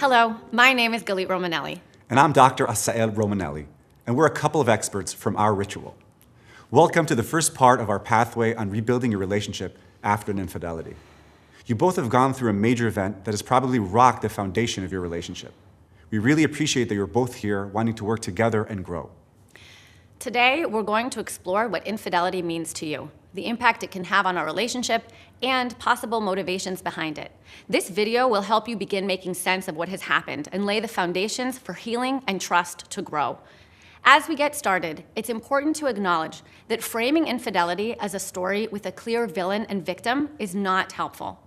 Hello, my name is Gilly Romanelli. And I'm Dr. Asael Romanelli, and we're a couple of experts from OurRitual. Welcome to the first part of our pathway on rebuilding your relationship after an infidelity. You both have gone through a major event that has probably rocked the foundation of your relationship. We really appreciate that you're both here wanting to work together and grow. Today, we're going to explore what infidelity means to you, the impact it can have on our relationship, and possible motivations behind it. This video will help you begin making sense of what has happened and lay the foundations for healing and trust to grow. As we get started, it's important to acknowledge that framing infidelity as a story with a clear villain and victim is not helpful.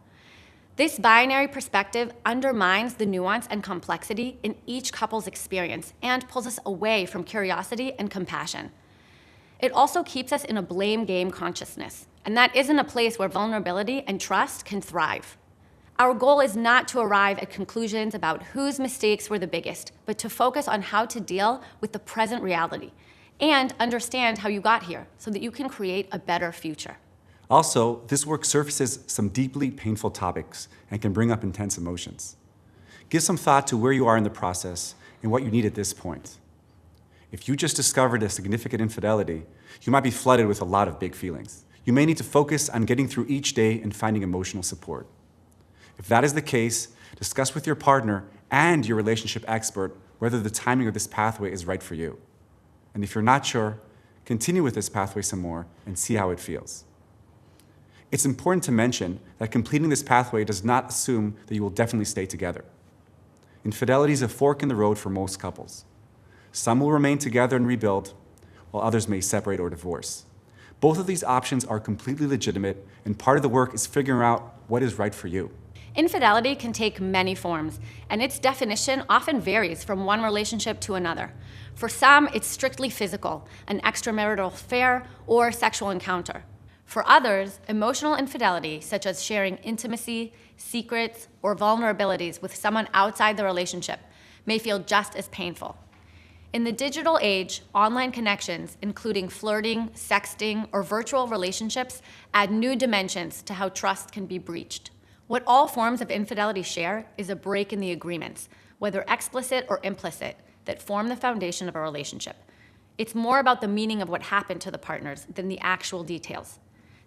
This binary perspective undermines the nuance and complexity in each couple's experience and pulls us away from curiosity and compassion. It also keeps us in a blame game consciousness, and that isn't a place where vulnerability and trust can thrive. Our goal is not to arrive at conclusions about whose mistakes were the biggest, but to focus on how to deal with the present reality and understand how you got here so that you can create a better future. Also, this work surfaces some deeply painful topics and can bring up intense emotions. Give some thought to where you are in the process and what you need at this point. If you just discovered a significant infidelity, you might be flooded with a lot of big feelings. You may need to focus on getting through each day and finding emotional support. If that is the case, discuss with your partner and your relationship expert whether the timing of this pathway is right for you. And if you're not sure, continue with this pathway some more and see how it feels. It's important to mention that completing this pathway does not assume that you will definitely stay together. Infidelity is a fork in the road for most couples. Some will remain together and rebuild, while others may separate or divorce. Both of these options are completely legitimate, and part of the work is figuring out what is right for you. Infidelity can take many forms, and its definition often varies from one relationship to another. For some, it's strictly physical, an extramarital affair or sexual encounter. For others, emotional infidelity, such as sharing intimacy, secrets, or vulnerabilities with someone outside the relationship, may feel just as painful. In the digital age, online connections, including flirting, sexting, or virtual relationships, add new dimensions to how trust can be breached. What all forms of infidelity share is a break in the agreements, whether explicit or implicit, that form the foundation of a relationship. It's more about the meaning of what happened to the partners than the actual details.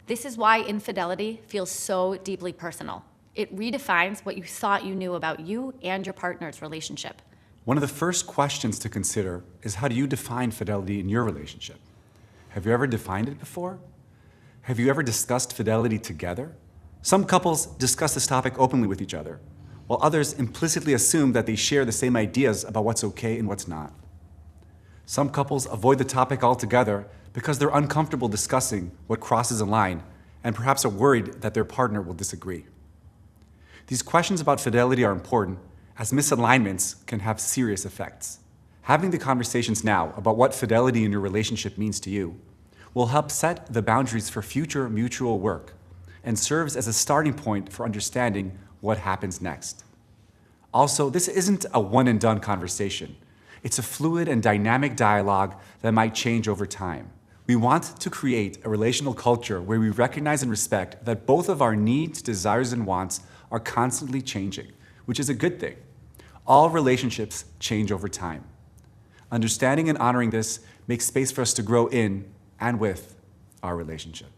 This is why infidelity feels so deeply personal. It redefines what you thought you knew about you and your partner's relationship. One of the first questions to consider is, how do you define fidelity in your relationship? Have you ever defined it before? Have you ever discussed fidelity together? Some couples discuss this topic openly with each other, while others implicitly assume that they share the same ideas about what's okay and what's not. Some couples avoid the topic altogether because they're uncomfortable discussing what crosses a line and perhaps are worried that their partner will disagree. These questions about fidelity are important, as misalignments can have serious effects. Having the conversations now about what fidelity in your relationship means to you will help set the boundaries for future mutual work and serves as a starting point for understanding what happens next. Also, this isn't a one-and-done conversation. It's a fluid and dynamic dialogue that might change over time. We want to create a relational culture where we recognize and respect that both of our needs, desires, and wants are constantly changing, which is a good thing. All relationships change over time. Understanding and honoring this makes space for us to grow in and with our relationship.